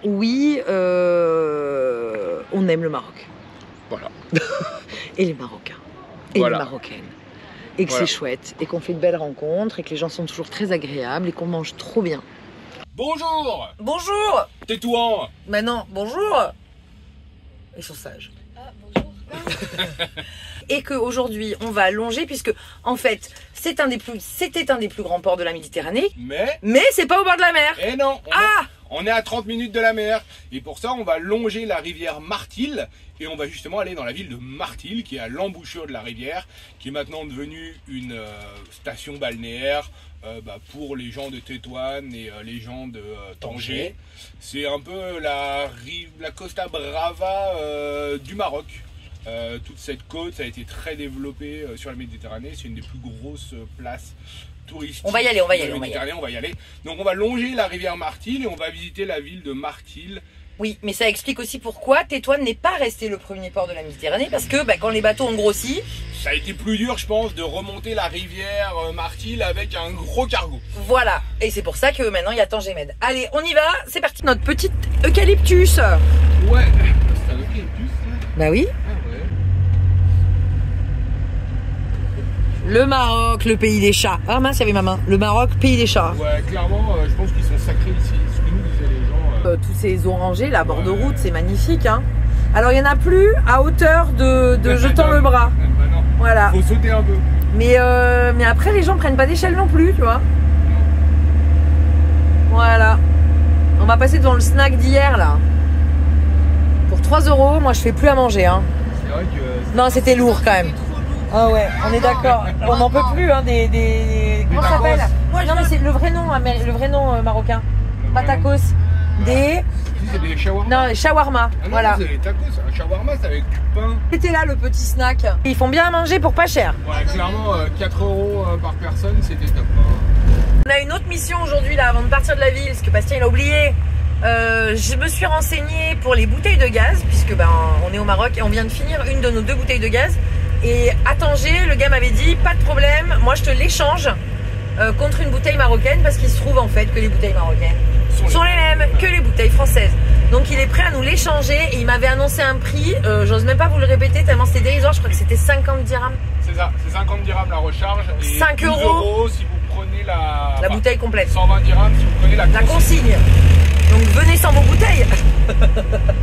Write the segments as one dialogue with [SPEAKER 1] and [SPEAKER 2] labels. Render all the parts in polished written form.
[SPEAKER 1] oui, on aime le Maroc.
[SPEAKER 2] Voilà.
[SPEAKER 1] Et les Marocains. Et
[SPEAKER 2] Voilà.
[SPEAKER 1] les Marocaines. Et que
[SPEAKER 2] Voilà.
[SPEAKER 1] c'est chouette. Et qu'on fait de belles rencontres. Et que les gens sont toujours très agréables. Et qu'on mange trop bien.
[SPEAKER 2] Bonjour.
[SPEAKER 1] Bonjour.
[SPEAKER 2] Tais-toi.
[SPEAKER 1] Maintenant, bonjour. Ils sont sages.
[SPEAKER 3] Ah, bonjour.
[SPEAKER 1] Et qu'aujourd'hui, on va longer. Puisque, en fait, c'était un des plus grands ports de la Méditerranée. Mais c'est pas au bord de la mer.
[SPEAKER 2] Eh non.
[SPEAKER 1] Ah!
[SPEAKER 2] On est à 30 minutes de la mer. Et pour ça, on va longer la rivière Martil. Et on va justement aller dans la ville de Martil, qui est à l'embouchure de la rivière, qui est maintenant devenue une station balnéaire pour les gens de Tétouan et les gens de Tanger. C'est un peu la Costa Brava du Maroc. Toute cette côte, ça a été très développé sur la Méditerranée. C'est une des plus grosses places touristique.
[SPEAKER 1] On va y aller.
[SPEAKER 2] On va y aller. Donc on va longer la rivière Martil et on va visiter la ville de Martil.
[SPEAKER 1] Oui, mais ça explique aussi pourquoi Tétouan n'est pas resté le premier port de la Méditerranée. Parce que quand les bateaux ont grossi...
[SPEAKER 2] Ça a été plus dur, je pense, de remonter la rivière Martil avec un gros cargo.
[SPEAKER 1] Voilà. Et c'est pour ça que maintenant il y a Tanger Med. Allez, on y va. C'est parti. Notre petit eucalyptus.
[SPEAKER 2] Ouais. C'est un eucalyptus.
[SPEAKER 1] Bah oui.
[SPEAKER 2] Ah ouais.
[SPEAKER 1] Le Maroc, le pays des chats. Ah mince, il y avait ma main. Le Maroc, pays des chats.
[SPEAKER 2] Ouais, clairement, je pense qu'ils sont sacrés ici. Ce que nous disaient les gens.
[SPEAKER 1] Tous ces orangers, là, bord de route, c'est magnifique. Hein. Alors, il n'y en a plus à hauteur de jetant le bras.
[SPEAKER 2] Bah non.
[SPEAKER 1] Voilà.
[SPEAKER 2] Faut sauter un peu.
[SPEAKER 1] Mais après, les gens prennent pas d'échelle non plus, tu vois. Voilà. On va passer devant le snack d'hier, là. Pour 3 €, moi, je fais plus à manger. Hein.
[SPEAKER 2] C'est vrai que...
[SPEAKER 1] Non, c'était lourd quand même. Ah ouais, on est d'accord. On n'en peut plus, hein, comment ça s'appelle? Non, mais c'est le vrai nom marocain. Pas tacos. Des...
[SPEAKER 2] C'est des shawarma.
[SPEAKER 1] Non, les shawarma.
[SPEAKER 2] Ah non,
[SPEAKER 1] voilà.
[SPEAKER 2] c'est des tacos. Un shawarma, c'est avec du pain.
[SPEAKER 1] C'était là le petit snack. Ils font bien à manger pour pas cher.
[SPEAKER 2] Ouais, clairement, 4 € par personne, c'était top.
[SPEAKER 1] On a une autre mission aujourd'hui là avant de partir de la ville, parce que Bastien il a oublié. Je me suis renseignée pour les bouteilles de gaz, puisque on est au Maroc et on vient de finir une de nos 2 bouteilles de gaz. Et à Tanger, le gars m'avait dit pas de problème, moi je te l'échange contre une bouteille marocaine, parce qu'il se trouve en fait que les bouteilles marocaines sont les mêmes que les bouteilles françaises. Donc il est prêt à nous l'échanger et il m'avait annoncé un prix, j'ose même pas vous le répéter tellement c'était dérisoire, je crois que c'était 50 dirhams.
[SPEAKER 2] C'est ça, c'est 50 dirhams la recharge et
[SPEAKER 1] 5
[SPEAKER 2] 12 € si vous prenez la
[SPEAKER 1] bouteille complète.
[SPEAKER 2] 120 dirhams si vous prenez la
[SPEAKER 1] consigne. Donc venez sans vos bouteilles.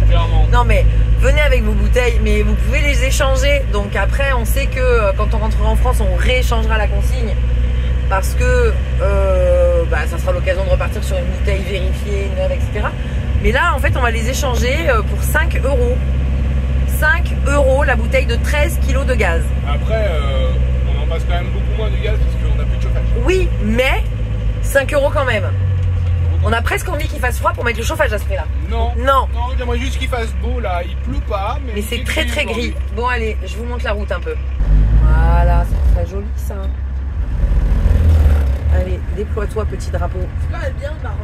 [SPEAKER 2] Clairement.
[SPEAKER 1] Non mais venez avec vos bouteilles, mais vous pouvez les échanger. Donc après on sait que quand on rentrera en France on rééchangera la consigne. Parce que ça sera l'occasion de repartir sur une bouteille vérifiée, neuve, etc. Mais là, en fait, on va les échanger pour 5 €. 5 € la bouteille de 13 kg de gaz.
[SPEAKER 2] Après, on en passe quand même beaucoup moins de gaz parce qu'on n'a plus de chauffage.
[SPEAKER 1] Oui, mais 5 € quand même. On a presque envie qu'il fasse froid pour mettre le chauffage à ce prix-là.
[SPEAKER 2] Non.
[SPEAKER 1] Non.
[SPEAKER 2] Non, j'aimerais juste qu'il fasse beau là. Il pleut pas, mais
[SPEAKER 1] c'est très très gris. Bon, allez, je vous montre la route un peu. Voilà, c'est très joli ça. Allez, déploie-toi, petit drapeau.
[SPEAKER 3] C'est quand même bien le Maroc.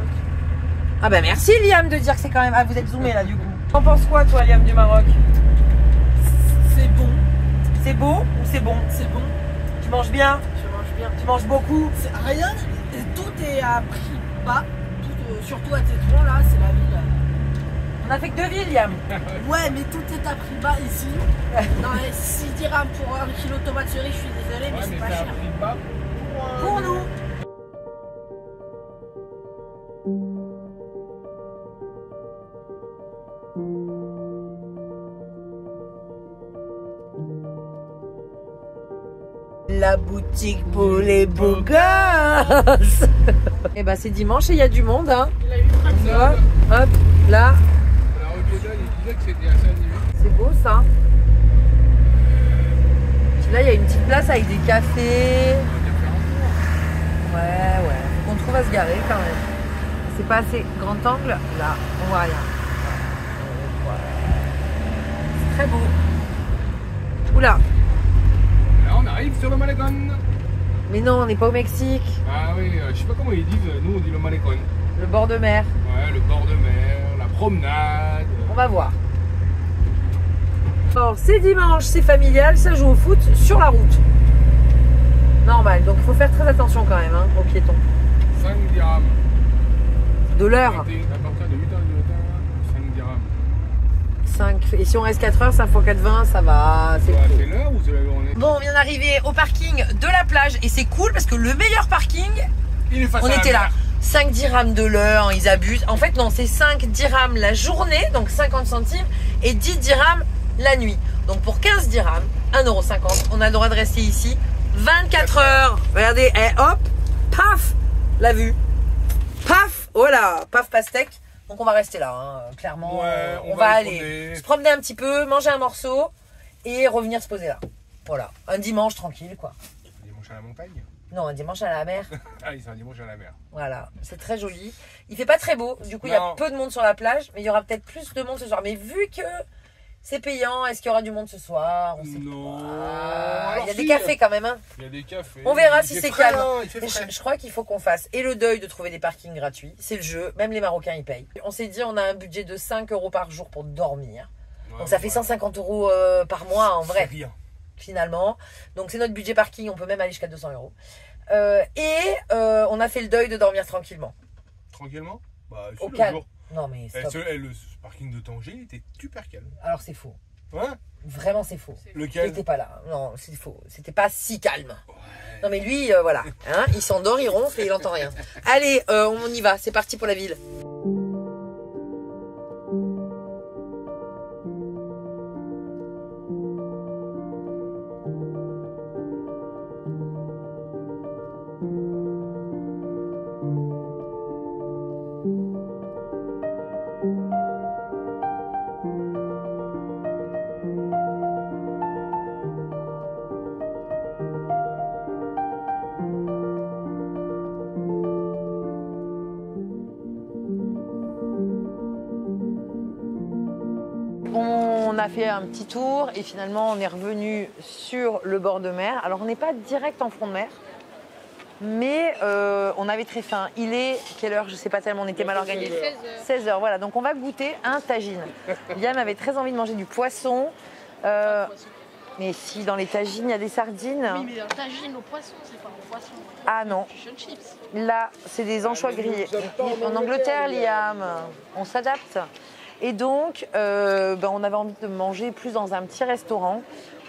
[SPEAKER 1] Ah bah merci Liam de dire que c'est quand même... Ah, vous êtes zoomé là du coup. T'en penses quoi toi Liam du Maroc?
[SPEAKER 3] C'est bon.
[SPEAKER 1] C'est beau ou c'est bon?
[SPEAKER 3] C'est bon.
[SPEAKER 1] Tu manges bien?
[SPEAKER 3] Je mange bien.
[SPEAKER 1] Tu manges beaucoup?
[SPEAKER 3] Rien, tout est à prix bas. Surtout à Tétouan là, c'est la ville.
[SPEAKER 1] On a fait que 2 villes Liam.
[SPEAKER 3] Ouais, mais tout est à prix bas ici. Non, 6 dirhams pour 1 kilo de tomates cerises, je suis désolé, mais c'est pas cher.
[SPEAKER 2] Pas
[SPEAKER 1] pour nous. La boutique pour les beaux gosses. Et bah c'est dimanche et il y a du monde hein. Tu vois, hop, là.
[SPEAKER 2] La rue Piedade, il disait que c'était assez animé.
[SPEAKER 1] C'est beau ça. Là il y a une petite place avec des cafés. Ouais. Faut qu'on trouve à se garer quand même. C'est pas assez grand angle. Là, on voit rien. C'est très beau. Oula.
[SPEAKER 2] Là on arrive sur le Malecón.
[SPEAKER 1] Mais non, on n'est pas au Mexique.
[SPEAKER 2] Ah oui, je sais pas comment ils disent, nous on dit le Malecón.
[SPEAKER 1] Le bord de mer.
[SPEAKER 2] Ouais, le bord de mer, la promenade.
[SPEAKER 1] On va voir. Alors c'est dimanche, c'est familial, ça joue au foot sur la route. Normal, donc il faut faire très attention quand même aux piétons.
[SPEAKER 2] 5 dirhams.
[SPEAKER 1] De l'heure.
[SPEAKER 2] À partir de 8h du matin.
[SPEAKER 1] Et si on reste 4 heures, 5 x 4, 20, ça va. C'est cool.
[SPEAKER 2] C'est l'heure ou c'est la journée?
[SPEAKER 1] Bon, on vient d'arriver au parking de la plage et c'est cool parce que le meilleur parking, on était là. 5 dirhams de l'heure, ils abusent. En fait, non, c'est 5 dirhams la journée, donc 50 centimes, et 10 dirhams la nuit. Donc pour 15 dirhams, 1,50 €, on a le droit de rester ici 24 heures. Regardez, hop, paf, la vue. Paf, voilà, paf pastèque. Donc on va rester là, hein. Clairement.
[SPEAKER 2] Ouais,
[SPEAKER 1] on va aller se promener un petit peu, manger un morceau et revenir se poser là. Voilà, un dimanche tranquille quoi.
[SPEAKER 2] Un dimanche à la montagne?
[SPEAKER 1] Non, un dimanche à la mer.
[SPEAKER 2] Ah oui, c'est un dimanche à la mer.
[SPEAKER 1] Voilà, c'est très joli. Il fait pas très beau, du coup il y a peu de monde sur la plage, mais il y aura peut-être plus de monde ce soir. Mais vu que c'est payant, est-ce qu'il y aura du monde ce soir? On sait pas. Il y a des cafés quand même, hein.
[SPEAKER 2] Il y a des cafés.
[SPEAKER 1] On verra si c'est calme.
[SPEAKER 2] Mais
[SPEAKER 1] je crois qu'il faut qu'on fasse et le deuil de trouver des parkings gratuits. C'est le jeu, même les Marocains ils payent. On s'est dit on a un budget de 5 € par jour pour dormir. Ouais, donc ça fait 150 € par mois en vrai.
[SPEAKER 2] C'est rien.
[SPEAKER 1] Finalement. Donc c'est notre budget parking, on peut même aller jusqu'à 200 €. On a fait le deuil de dormir tranquillement.
[SPEAKER 2] Tranquillement? Bah,
[SPEAKER 1] au calme. Non mais stop.
[SPEAKER 2] Le parking de Tanger était super calme.
[SPEAKER 1] Alors c'est faux.
[SPEAKER 2] Ouais.
[SPEAKER 1] Vraiment c'est faux.
[SPEAKER 2] Lequel?
[SPEAKER 1] J'étais pas là. Non, c'est faux. C'était pas si calme. Ouais. Non mais lui, voilà. Hein, il s'endort, il ronfle et il entend rien. Allez, on y va. C'est parti pour la ville. On a fait un petit tour et finalement on est revenu sur le bord de mer. Alors on n'est pas direct en front de mer, mais on avait très faim. Il est quelle heure? Je sais pas tellement, on était mal organisé. 16 h, voilà. Donc on va goûter un tagine. Liam avait très envie de manger du poisson. Mais si dans les tagines il y a des sardines.
[SPEAKER 3] Oui, mais un tagine au poisson, c'est pas au poisson.
[SPEAKER 1] Ah non. Là, c'est des anchois grillés. En Angleterre, Liam, on s'adapte. Et donc, on avait envie de manger plus dans un petit restaurant.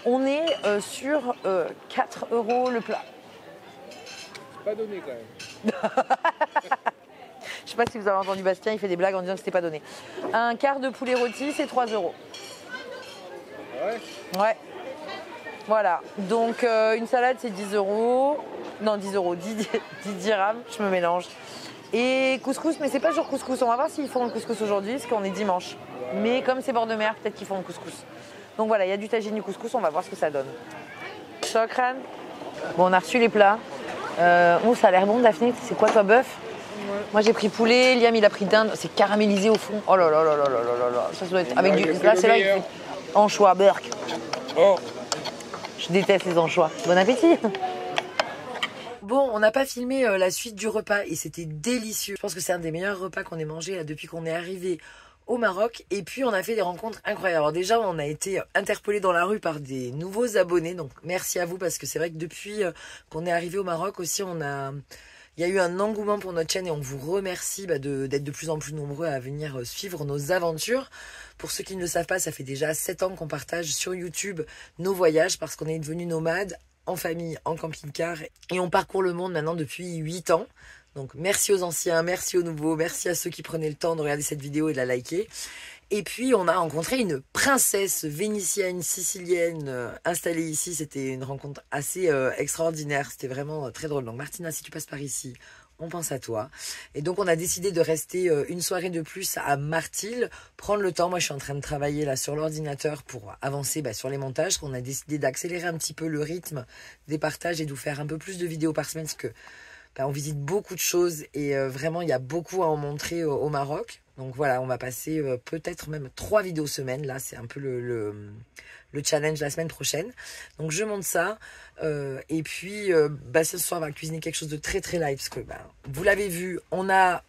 [SPEAKER 1] On est sur 4 € le plat.
[SPEAKER 2] C'est pas donné quand même.
[SPEAKER 1] Je sais pas si vous avez entendu Bastien, il fait des blagues en disant que c'était pas donné. Un quart de poulet rôti, c'est 3 €.
[SPEAKER 2] Ouais.
[SPEAKER 1] Ouais. Voilà. Donc, une salade, c'est 10 €. Non, 10 €, 10 dirhams, je me mélange. Et couscous, mais c'est pas jour couscous. On va voir s'ils font le couscous aujourd'hui, parce qu'on est dimanche. Mais comme c'est bord de mer, peut-être qu'ils font le couscous. Donc voilà, il y a du tagine, du couscous, on va voir ce que ça donne. Chokran. Bon, on a reçu les plats. Ça a l'air bon, Daphné. C'est quoi toi, bœuf? Ouais. Moi j'ai pris poulet, Liam il a pris dinde. C'est caramélisé au fond. Oh là là là là là là là. Ça doit être avec du. Là, c'est là qu'il fait anchois, burk.
[SPEAKER 2] Oh.
[SPEAKER 1] Je déteste les anchois. Bon appétit. Bon, on n'a pas filmé la suite du repas et c'était délicieux. Je pense que c'est un des meilleurs repas qu'on ait mangé là, depuis qu'on est arrivé au Maroc. Et puis on a fait des rencontres incroyables. Alors déjà, on a été interpellés dans la rue par des nouveaux abonnés. Donc merci à vous parce que c'est vrai que depuis qu'on est arrivé au Maroc aussi, il y a eu un engouement pour notre chaîne et on vous remercie d'être de plus en plus nombreux à venir suivre nos aventures. Pour ceux qui ne le savent pas, ça fait déjà 7 ans qu'on partage sur YouTube nos voyages parce qu'on est devenus nomades en famille, en camping-car et on parcourt le monde maintenant depuis 8 ans. Donc merci aux anciens, merci aux nouveaux, merci à ceux qui prenaient le temps de regarder cette vidéo et de la liker. Et puis on a rencontré une princesse vénitienne, sicilienne installée ici. C'était une rencontre assez extraordinaire, c'était vraiment très drôle. Donc Martina, si tu passes par ici, on pense à toi. Et donc on a décidé de rester une soirée de plus à Martil, prendre le temps. Moi je suis en train de travailler là sur l'ordinateur pour avancer sur les montages. On a décidé d'accélérer un petit peu le rythme des partages et de vous faire un peu plus de vidéos par semaine parce que on visite beaucoup de choses et vraiment il y a beaucoup à en montrer au Maroc. Donc voilà, on va passer peut-être même 3 vidéos semaine. Là c'est un peu le challenge la semaine prochaine. Donc je monte ça et puis ce soir on va cuisiner quelque chose de très très light parce que vous l'avez vu, on a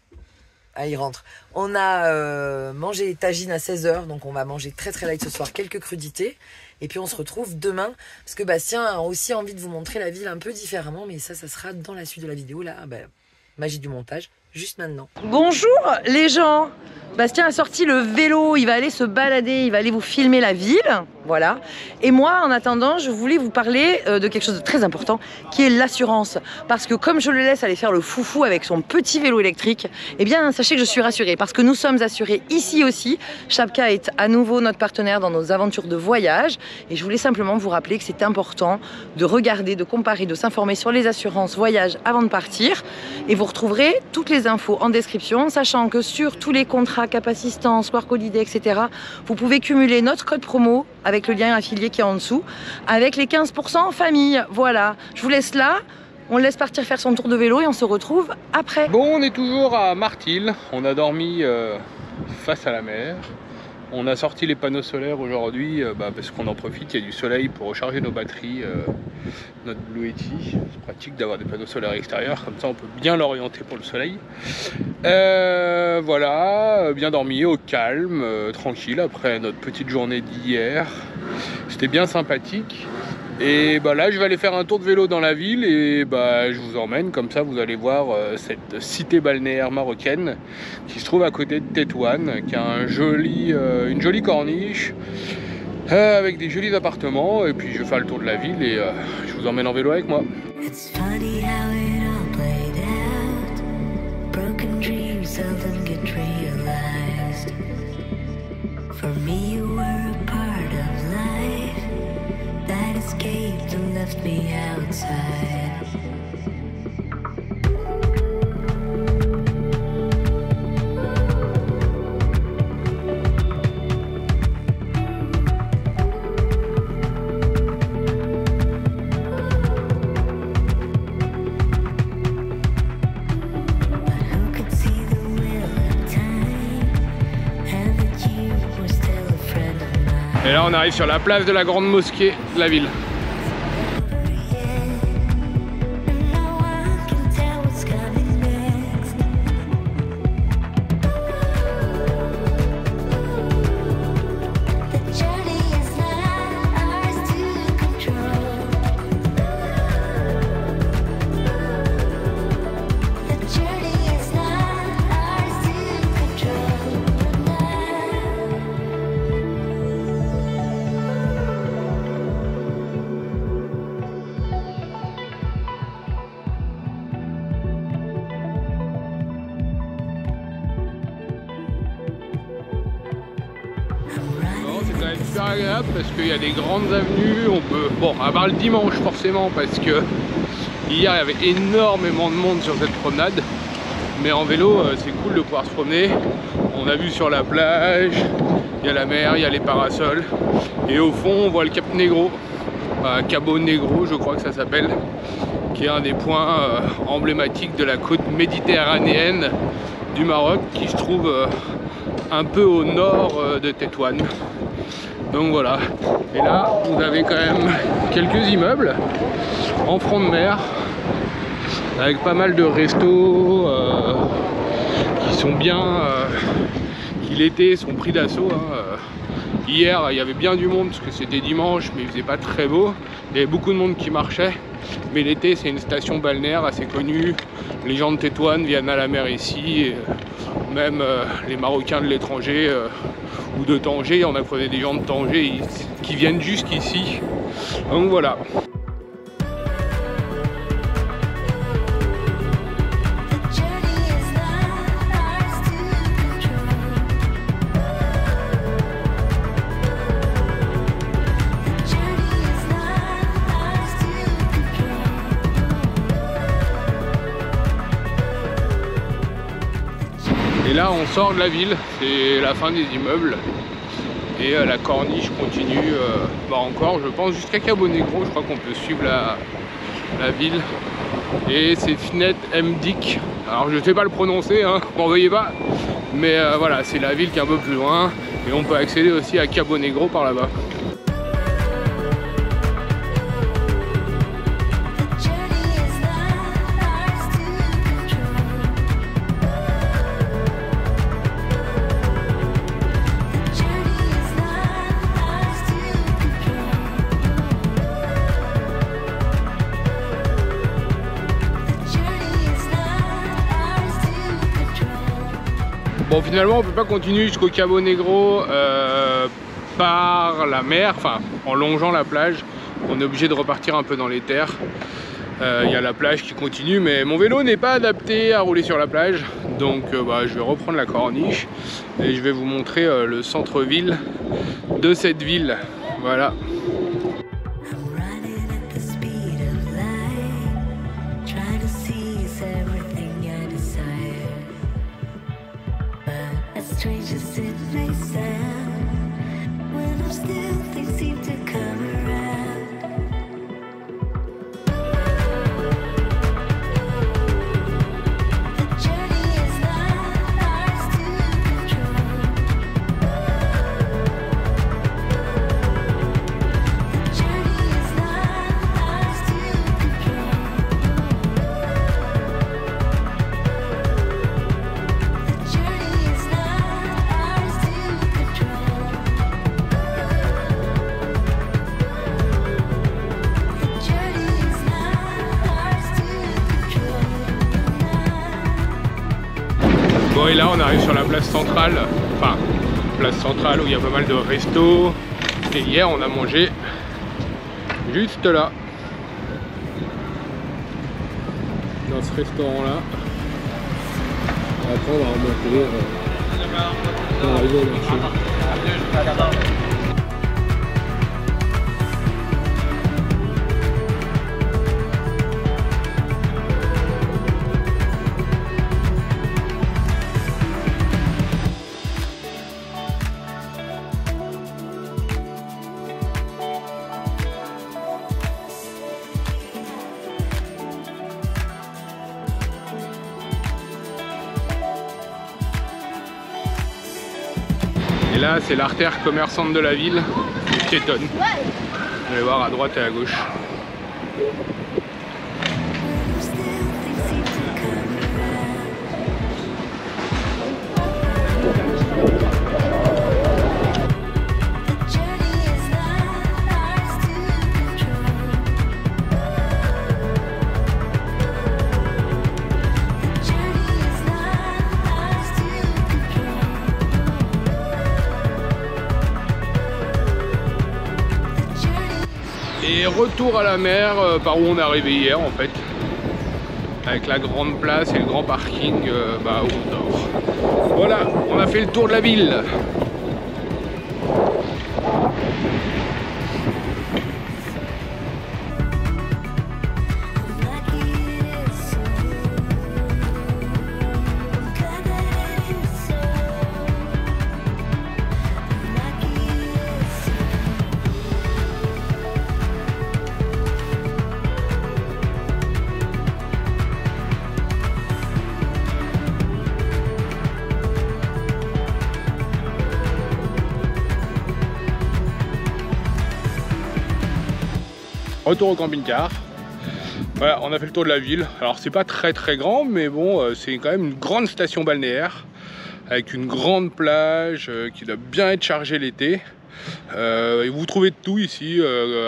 [SPEAKER 1] il rentre. On a mangé tagine à 16 h, donc on va manger très très light ce soir, quelques crudités. Et puis on se retrouve demain, parce que Bastien a aussi envie de vous montrer la ville un peu différemment, mais ça sera dans la suite de la vidéo. Là, magie du montage, juste maintenant. Bonjour les gens. Bastien a sorti le vélo, il va aller se balader, il va aller vous filmer la ville, voilà. Et moi, en attendant, je voulais vous parler de quelque chose de très important, qui est l'assurance. Parce que comme je le laisse aller faire le foufou avec son petit vélo électrique, eh bien, sachez que je suis rassurée, parce que nous sommes assurés ici aussi. Chapka est à nouveau notre partenaire dans nos aventures de voyage. Et je voulais simplement vous rappeler que c'est important de regarder, de comparer, de s'informer sur les assurances voyage avant de partir. Et vous retrouverez toutes les infos en description, sachant que sur tous les contrats Cap Assistance, Work Holiday, etc. Vous pouvez cumuler notre code promo avec le lien affilié qui est en dessous, avec les 15% en famille. Voilà, je vous laisse là, on le laisse partir faire son tour de vélo et on se retrouve après.
[SPEAKER 2] Bon, on est toujours à Martil, on a dormi face à la mer. On a sorti les panneaux solaires aujourd'hui parce qu'on en profite, il y a du soleil pour recharger nos batteries, notre Blue Yeti. C'est pratique d'avoir des panneaux solaires extérieurs, comme ça on peut bien l'orienter pour le soleil. Voilà, bien dormi, au calme, tranquille après notre petite journée d'hier. C'était bien sympathique. Et là je vais aller faire un tour de vélo dans la ville et je vous emmène, comme ça vous allez voir cette cité balnéaire marocaine qui se trouve à côté de Tétouan, qui a une jolie corniche avec des jolis appartements. Et puis je vais faire le tour de la ville et je vous emmène en vélo avec moi.
[SPEAKER 4] Escaped and left me outside.
[SPEAKER 2] Et là on arrive sur la place de la grande mosquée de la ville. Super agréable parce qu'il y a des grandes avenues, on peut, bon à part le dimanche forcément parce que hier il y avait énormément de monde sur cette promenade, mais en vélo c'est cool de pouvoir se promener. On a vu sur la plage, il y a la mer, il y a les parasols et au fond on voit le Cap Negro, Cabo Negro je crois que ça s'appelle, qui est un des points emblématiques de la côte méditerranéenne du Maroc qui se trouve un peu au nord de Tétouan. Donc voilà, et là vous avez quand même quelques immeubles en front de mer avec pas mal de restos qui sont bien, qui l'été sont pris d'assaut. Hier il y avait bien du monde parce que c'était dimanche mais il faisait pas très beau, il y avait beaucoup de monde qui marchait, mais l'été c'est une station balnéaire assez connue, les gens de Tétouan viennent à la mer ici, et même les Marocains de l'étranger ou de Tanger, on a croisé des gens de Tanger qui viennent jusqu'ici, donc voilà. Et là on sort de la ville, c'est la fin des immeubles et la corniche continue encore je pense jusqu'à Cabo Negro. Je crois qu'on peut suivre la ville et c'est Fnet M'Dik, alors je sais pas le prononcer, m'en veuillez pas, mais voilà, c'est la ville qui est un peu plus loin et on peut accéder aussi à Cabo Negro par là-bas. Bon, finalement on peut pas continuer jusqu'au Cabo Negro par la mer, enfin en longeant la plage. On est obligé de repartir un peu dans les terres. Il y a la plage qui continue, mais mon vélo n'est pas adapté à rouler sur la plage, donc je vais reprendre la corniche et je vais vous montrer le centre-ville de cette ville. Voilà. Bon, et là on arrive sur la place centrale, enfin place centrale où il y a pas mal de restos, et hier on a mangé juste là, dans ce restaurant là. Après on va remonter pour arriver au marché. Et là, c'est l'artère commerçante de la ville, piétonne. Vous allez voir à droite et à gauche. Et retour à la mer par où on est arrivé hier en fait, avec la grande place et le grand parking où on dort. Voilà, on a fait le tour de la ville. Retour au camping-car. Voilà, on a fait le tour de la ville. Alors c'est pas très grand, mais bon, c'est quand même une grande station balnéaire avec une grande plage qui doit bien être chargée l'été. Et vous trouvez de tout ici,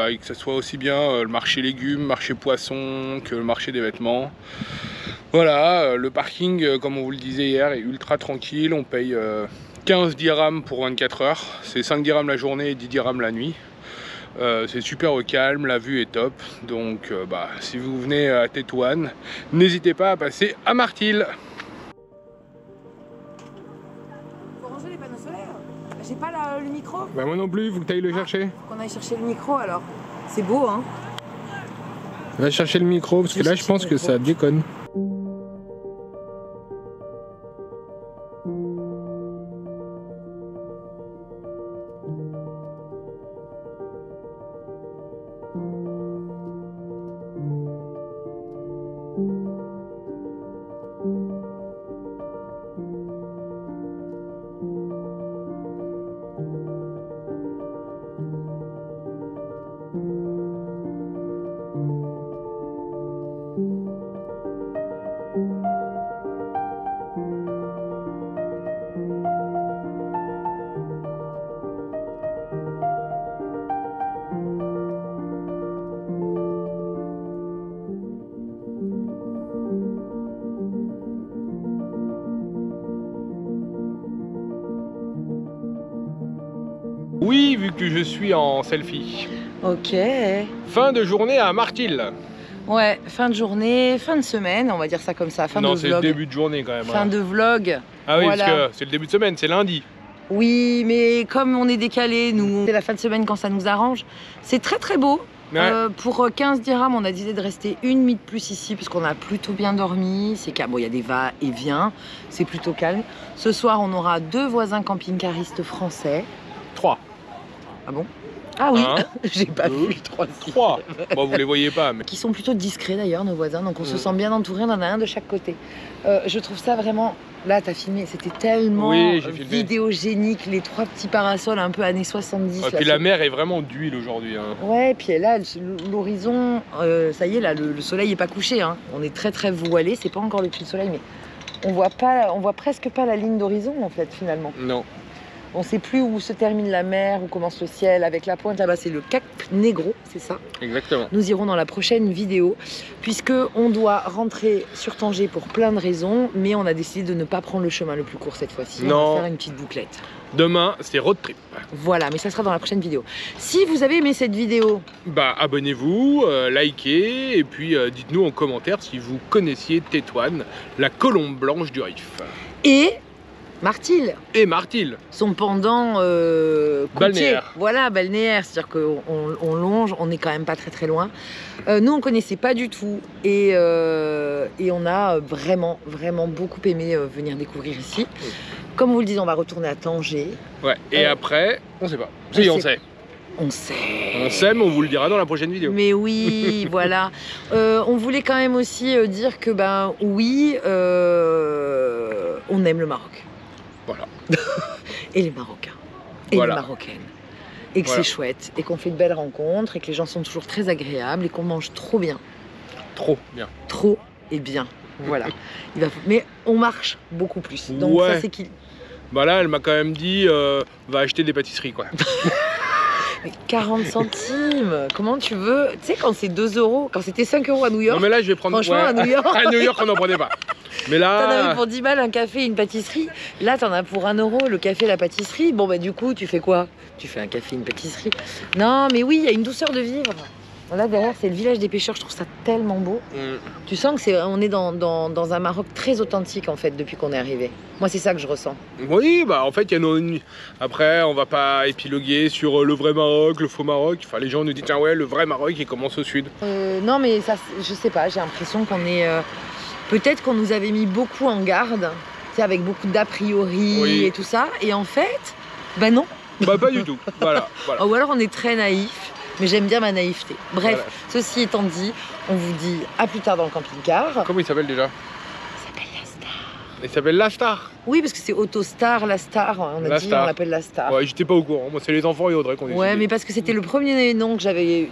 [SPEAKER 2] avec que ce soit aussi bien le marché légumes, marché poissons que le marché des vêtements. Voilà, le parking, comme on vous le disait hier, est ultra tranquille. On paye 15 dirhams pour 24 heures. C'est 5 dirhams la journée et 10 dirhams la nuit. C'est super au calme, la vue est top, donc si vous venez à Tétouan, n'hésitez pas à passer à Martil.
[SPEAKER 1] Faut ranger les panneaux solaires. J'ai pas le micro.
[SPEAKER 2] Bah moi non plus, il faut que tu ailles le chercher.
[SPEAKER 1] Faut qu'on aille chercher le micro alors. C'est beau hein.
[SPEAKER 2] Va chercher le micro, parce que là je pense que ça déconne. Oui, vu que je suis en selfie.
[SPEAKER 1] Ok.
[SPEAKER 2] Fin de journée à Martil.
[SPEAKER 1] Ouais, fin de journée, fin de semaine, on va dire ça comme ça, fin
[SPEAKER 2] Non,
[SPEAKER 1] de
[SPEAKER 2] c'est le
[SPEAKER 1] vlog.
[SPEAKER 2] début de journée quand même.
[SPEAKER 1] Fin
[SPEAKER 2] hein.
[SPEAKER 1] de vlog.
[SPEAKER 2] Ah oui,
[SPEAKER 1] voilà.
[SPEAKER 2] parce que c'est le début de semaine, c'est lundi.
[SPEAKER 1] Oui, mais comme on est décalé, nous, c'est la fin de semaine quand ça nous arrange. C'est très très beau.
[SPEAKER 2] Ouais.
[SPEAKER 1] Pour 15 dirhams, on a décidé de rester une nuit de plus ici parce qu'on a plutôt bien dormi. C'est calme. Bon, il y a des va-et-vient, c'est plutôt calme. Ce soir, on aura 2 voisins camping-caristes français.
[SPEAKER 2] 3.
[SPEAKER 1] Ah bon? Ah oui,
[SPEAKER 2] Un,
[SPEAKER 1] j'ai pas
[SPEAKER 2] 2,
[SPEAKER 1] vu le 3.
[SPEAKER 2] 3. Bon, vous les voyez pas, mais.
[SPEAKER 1] Qui sont plutôt discrets d'ailleurs, nos voisins, donc on se sent bien entouré, on en a un de chaque côté. Je trouve ça vraiment. Là, t'as filmé, c'était tellement
[SPEAKER 2] Oui, j'ai filmé.
[SPEAKER 1] vidéogénique, les 3 petits parasols un peu années 70.
[SPEAKER 2] Et
[SPEAKER 1] là,
[SPEAKER 2] puis la mer est vraiment d'huile aujourd'hui. Hein.
[SPEAKER 1] Ouais, puis là, l'horizon, ça y est, là, le soleil est pas couché. Hein. On est très très voilé, c'est pas encore le pied de soleil, mais on voit presque pas la ligne d'horizon en fait, finalement.
[SPEAKER 2] Non.
[SPEAKER 1] On sait plus où se termine la mer, où commence le ciel. Avec la pointe là-bas, c'est le Cap Negro, c'est ça.
[SPEAKER 2] Exactement.
[SPEAKER 1] Nous irons dans la prochaine vidéo, puisque on doit rentrer sur Tanger pour plein de raisons, mais on a décidé de ne pas prendre le chemin le plus court cette fois-ci. On
[SPEAKER 2] Non.
[SPEAKER 1] va faire une petite bouclette.
[SPEAKER 2] Demain, c'est road trip.
[SPEAKER 1] Voilà, mais ça sera dans la prochaine vidéo. Si vous avez aimé cette vidéo,
[SPEAKER 2] Bah, abonnez-vous, likez, et puis dites-nous en commentaire si vous connaissiez Tétouan, la colombe blanche du Rif.
[SPEAKER 1] et Martil,
[SPEAKER 2] Et Martil.
[SPEAKER 1] son pendant côtier.
[SPEAKER 2] Balnéaire.
[SPEAKER 1] Voilà, balnéaire, c'est-à-dire qu'on longe, on n'est quand même pas très très loin. Nous, on connaissait pas du tout et on a vraiment beaucoup aimé venir découvrir ici. Comme vous le dites, on va retourner à Tanger.
[SPEAKER 2] Ouais, et après, on sait pas. Si, on sait.
[SPEAKER 1] On sait.
[SPEAKER 2] On sait, mais on vous le dira dans la prochaine vidéo.
[SPEAKER 1] Mais oui, voilà. On voulait quand même aussi dire que, ben oui, on aime le Maroc.
[SPEAKER 2] Voilà.
[SPEAKER 1] Et les Marocains. Et
[SPEAKER 2] Voilà.
[SPEAKER 1] les Marocaines. Et que
[SPEAKER 2] Voilà.
[SPEAKER 1] c'est chouette. Et qu'on fait de belles rencontres. Et que les gens sont toujours très agréables. Et qu'on mange trop bien.
[SPEAKER 2] Trop bien.
[SPEAKER 1] Trop et bien. Voilà. Mais on marche beaucoup plus. Donc
[SPEAKER 2] Ouais.
[SPEAKER 1] ça, c'est qu'il.
[SPEAKER 2] Bah là, elle m'a quand même dit, va acheter des pâtisseries, quoi.
[SPEAKER 1] Mais 40 centimes. Comment tu veux? Tu sais, quand c'est 2 €, quand c'était 5 € à New York.
[SPEAKER 2] Non, mais là, je vais prendre...
[SPEAKER 1] Franchement, à New York.
[SPEAKER 2] À New York, on n'en prenait pas. Mais
[SPEAKER 1] T'en avais
[SPEAKER 2] là...
[SPEAKER 1] pour 10 balles un café et une pâtisserie. Là, t'en as pour 1 € le café et la pâtisserie. Bon, bah, du coup, tu fais quoi? Tu fais un café et une pâtisserie. Non, mais oui, il y a une douceur de vivre. Là, derrière, c'est le village des pêcheurs. Je trouve ça tellement beau. Tu sens que on est dans un Maroc très authentique, en fait, depuis qu'on est arrivé. Moi, c'est ça que je ressens.
[SPEAKER 2] Oui, bah en fait, il y a nos... Après, on va pas épiloguer sur le vrai Maroc, le faux Maroc. Enfin, les gens nous disent, tiens, ouais, le vrai Maroc, il commence au sud.
[SPEAKER 1] Non, mais ça, je sais pas. J'ai l'impression qu'on est... Peut-être qu'on nous avait mis beaucoup en garde, tu sais, avec beaucoup d'a priori
[SPEAKER 2] Oui.
[SPEAKER 1] et tout ça. Et en fait, bah non.
[SPEAKER 2] Bah, pas du tout. Voilà, voilà.
[SPEAKER 1] Ou alors on est très naïf, mais j'aime bien ma naïveté. Bref,
[SPEAKER 2] Voilà.
[SPEAKER 1] ceci étant dit, on vous dit à plus tard dans le camping-car.
[SPEAKER 2] Comment il s'appelle déjà?
[SPEAKER 1] Ça s'appelle la Star.
[SPEAKER 2] Il s'appelle La Star.
[SPEAKER 1] Oui, parce que c'est Autostar, la Star. On a
[SPEAKER 2] La
[SPEAKER 1] dit,
[SPEAKER 2] Star.
[SPEAKER 1] on l'appelle la Star.
[SPEAKER 2] Ouais, j'étais pas au courant. Moi, c'est les enfants et Audrey qu'on a
[SPEAKER 1] Ouais,
[SPEAKER 2] décidé.
[SPEAKER 1] mais parce que c'était le premier nom que j'avais,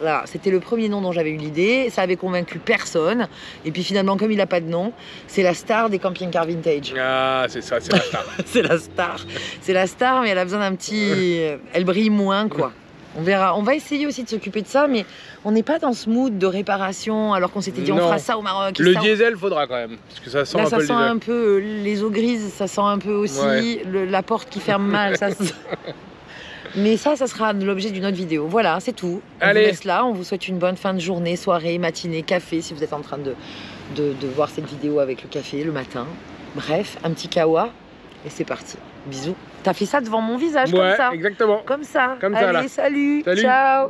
[SPEAKER 1] voilà, c'était le premier nom dont j'avais eu l'idée. Ça avait convaincu personne. Et puis finalement, comme il n'a pas de nom, c'est la Star des camping-cars vintage.
[SPEAKER 2] Ah, c'est ça, c'est La Star.
[SPEAKER 1] C'est la Star. C'est la Star, mais elle a besoin d'un petit. Elle brille moins, quoi. On verra. On va essayer aussi de s'occuper de ça, mais on n'est pas dans ce mood de réparation alors qu'on s'était dit on
[SPEAKER 2] Non.
[SPEAKER 1] fera ça au Maroc. et
[SPEAKER 2] Le
[SPEAKER 1] ça,
[SPEAKER 2] diesel, faudra quand même. Parce que ça sent
[SPEAKER 1] Là,
[SPEAKER 2] un
[SPEAKER 1] ça
[SPEAKER 2] peu le
[SPEAKER 1] sent
[SPEAKER 2] diesel.
[SPEAKER 1] un peu les eaux grises, ça sent un peu aussi
[SPEAKER 2] Ouais.
[SPEAKER 1] la porte qui ferme mal. Mais ça sera l'objet d'une autre vidéo. Voilà, c'est tout. On
[SPEAKER 2] Allez.
[SPEAKER 1] vous laisse là. On vous souhaite une bonne fin de journée, soirée, matinée, café si vous êtes en train de voir cette vidéo avec le café le matin. Bref, un petit kawa et c'est parti. Bisous. T'as fait ça devant mon visage
[SPEAKER 2] Ouais,
[SPEAKER 1] comme ça.
[SPEAKER 2] exactement.
[SPEAKER 1] Comme ça.
[SPEAKER 2] Comme ça,
[SPEAKER 1] Allez,
[SPEAKER 2] là.
[SPEAKER 1] salut.
[SPEAKER 2] Salut.
[SPEAKER 1] Ciao.